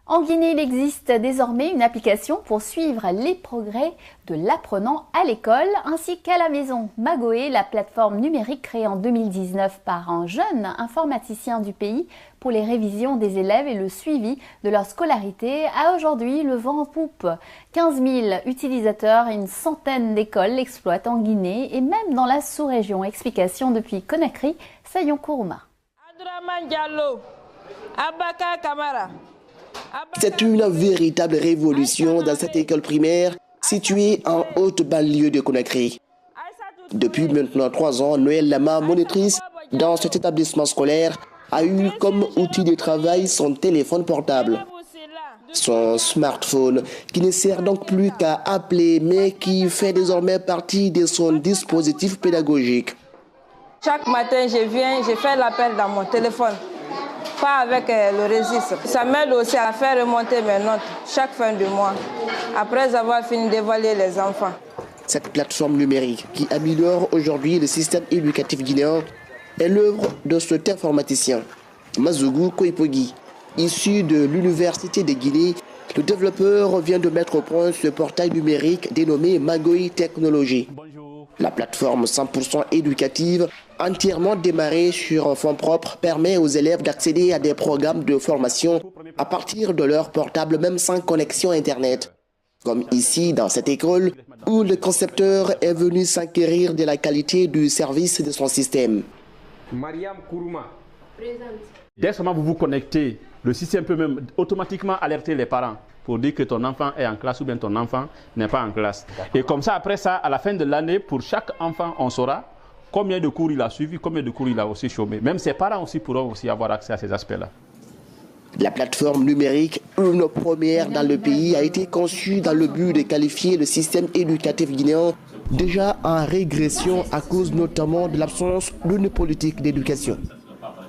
En Guinée, il existe désormais une application pour suivre les progrès de l'apprenant à l'école ainsi qu'à la maison. Magoé, la plateforme numérique créée en 2019 par un jeune informaticien du pays pour les révisions des élèves et le suivi de leur scolarité, a aujourd'hui le vent en poupe. 15 000 utilisateurs et une centaine d'écoles l'exploitent en Guinée et même dans la sous-région. Explication depuis Conakry, Sayon Kourouma. C'est une véritable révolution dans cette école primaire située en haute banlieue de Conakry. Depuis maintenant 3 ans, Noël Lama, monitrice dans cet établissement scolaire, a eu comme outil de travail son téléphone portable. Son smartphone, qui ne sert donc plus qu'à appeler, mais qui fait désormais partie de son dispositif pédagogique. Chaque matin, je fais l'appel dans mon téléphone. Pas avec le registre. Ça m'aide aussi à faire remonter mes notes chaque fin du mois, après avoir fini d'évaluer les enfants. Cette plateforme numérique qui améliore aujourd'hui le système éducatif guinéen est l'œuvre de cet informaticien, Mazougou Koipogi. Issu de l'Université de Guinée, le développeur vient de mettre au point ce portail numérique dénommé Magoy Technologies. La plateforme 100% éducative, entièrement démarrée sur fonds propres, permet aux élèves d'accéder à des programmes de formation à partir de leur portable, même sans connexion Internet. Comme ici, dans cette école, où le concepteur est venu s'enquérir de la qualité du service de son système. Mariam Kourouma. Dès que vous vous connectez, le système peut même automatiquement alerter les parents pour dire que ton enfant est en classe ou bien ton enfant n'est pas en classe. Et comme ça, après ça, à la fin de l'année, pour chaque enfant, on saura combien de cours il a suivi, combien de cours il a aussi chômé. Même ses parents aussi pourront aussi avoir accès à ces aspects-là. La plateforme numérique, une première dans le pays, a été conçue dans le but de qualifier le système éducatif guinéen déjà en régression à cause notamment de l'absence d'une politique d'éducation.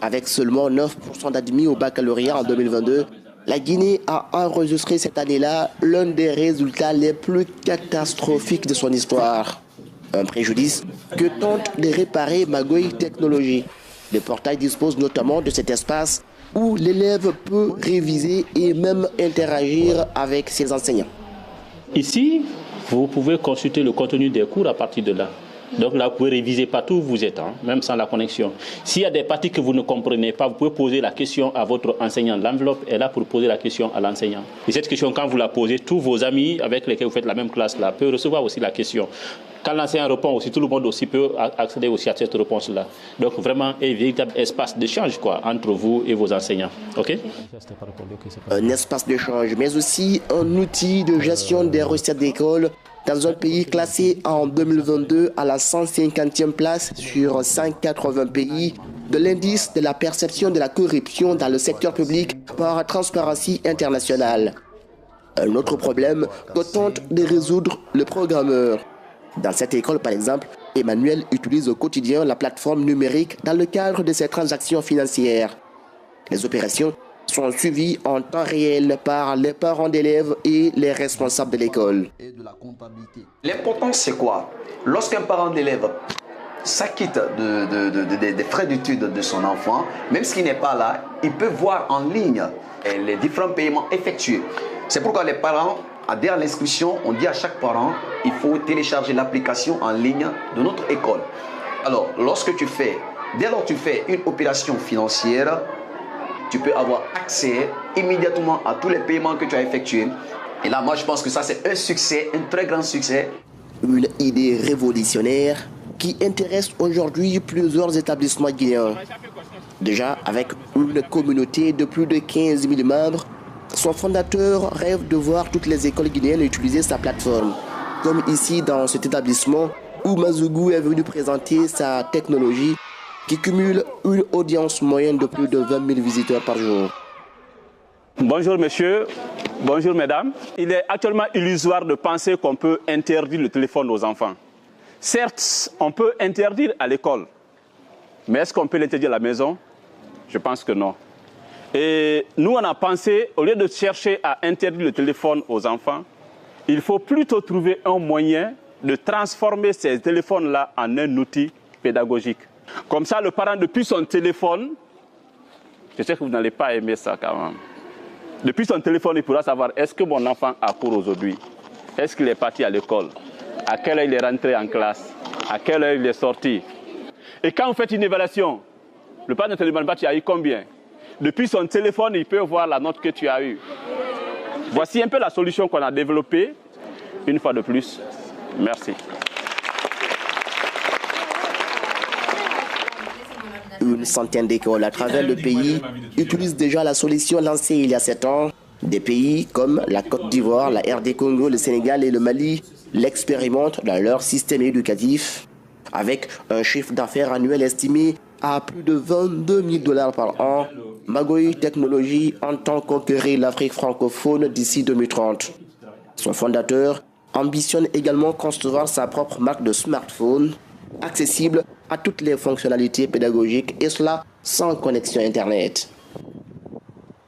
Avec seulement 9% d'admis au baccalauréat en 2022, la Guinée a enregistré cette année-là l'un des résultats les plus catastrophiques de son histoire. Un préjudice que tente de réparer Magoy Technologies. Le portail dispose notamment de cet espace où l'élève peut réviser et même interagir avec ses enseignants. Ici, vous pouvez consulter le contenu des cours à partir de là. Donc là, vous pouvez réviser partout où vous êtes, même sans la connexion. S'il y a des parties que vous ne comprenez pas, vous pouvez poser la question à votre enseignant. L'enveloppe est là pour poser la question à l'enseignant. Et cette question, quand vous la posez, tous vos amis avec lesquels vous faites la même classe là peuvent recevoir aussi la question. Quand l'enseignant répond aussi, tout le monde aussi peut accéder aussi à cette réponse-là. Donc vraiment, un véritable espace d'échange entre vous et vos enseignants. OK? Un espace d'échange, mais aussi un outil de gestion des recettes d'école dans un pays classé en 2022 à la 150e place sur 180 pays de l'indice de la perception de la corruption dans le secteur public par Transparency International. Un autre problème que tente de résoudre le programmeur. Dans cette école, par exemple, Emmanuel utilise au quotidien la plateforme numérique dans le cadre de ses transactions financières. Les opérations sont suivis en temps réel par les parents d'élèves et les responsables de l'école. L'important, c'est quoi? Lorsqu'un parent d'élève s'acquitte des frais d'études de son enfant, même s'il n'est pas là, il peut voir en ligne les différents paiements effectués. C'est pourquoi les parents, dès l'inscription, on dit à chaque parent, il faut télécharger l'application en ligne de notre école. Alors, dès lors que tu fais une opération financière, tu peux avoir accès immédiatement à tous les paiements que tu as effectués. Et là, moi, je pense que ça, c'est un succès, un très grand succès. Une idée révolutionnaire qui intéresse aujourd'hui plusieurs établissements guinéens. Déjà, avec une communauté de plus de 15 000 membres, son fondateur rêve de voir toutes les écoles guinéennes utiliser sa plateforme. Comme ici, dans cet établissement, où Mazougou est venu présenter sa technologie qui cumule une audience moyenne de plus de 20 000 visiteurs par jour. Bonjour messieurs, bonjour mesdames. Il est actuellement illusoire de penser qu'on peut interdire le téléphone aux enfants. Certes, on peut interdire à l'école, mais est-ce qu'on peut l'interdire à la maison? Je pense que non. Et nous, on a pensé, au lieu de chercher à interdire le téléphone aux enfants, il faut plutôt trouver un moyen de transformer ces téléphones-là en un outil pédagogique. Comme ça, le parent, depuis son téléphone, je sais que vous n'allez pas aimer ça quand même. Depuis son téléphone, il pourra savoir est-ce que mon enfant a cours aujourd'hui? Est-ce qu'il est parti à l'école? À quelle heure il est rentré en classe? À quelle heure il est sorti? Et quand vous faites une évaluation, le parent ne te demande pas tu as eu combien. Depuis son téléphone, il peut voir la note que tu as eue. Voici un peu la solution qu'on a développée. Une fois de plus, merci. Une centaine d'écoles à travers le pays utilisent déjà la solution lancée il y a 7 ans. Des pays comme la Côte d'Ivoire, la RD Congo, le Sénégal et le Mali l'expérimentent dans leur système éducatif avec un chiffre d'affaires annuel estimé à plus de 22 000 $ par an. Magoé Technologies entend conquérir l'Afrique francophone d'ici 2030. Son fondateur ambitionne également concevoir sa propre marque de smartphone accessible à toutes les fonctionnalités pédagogiques et cela sans connexion Internet.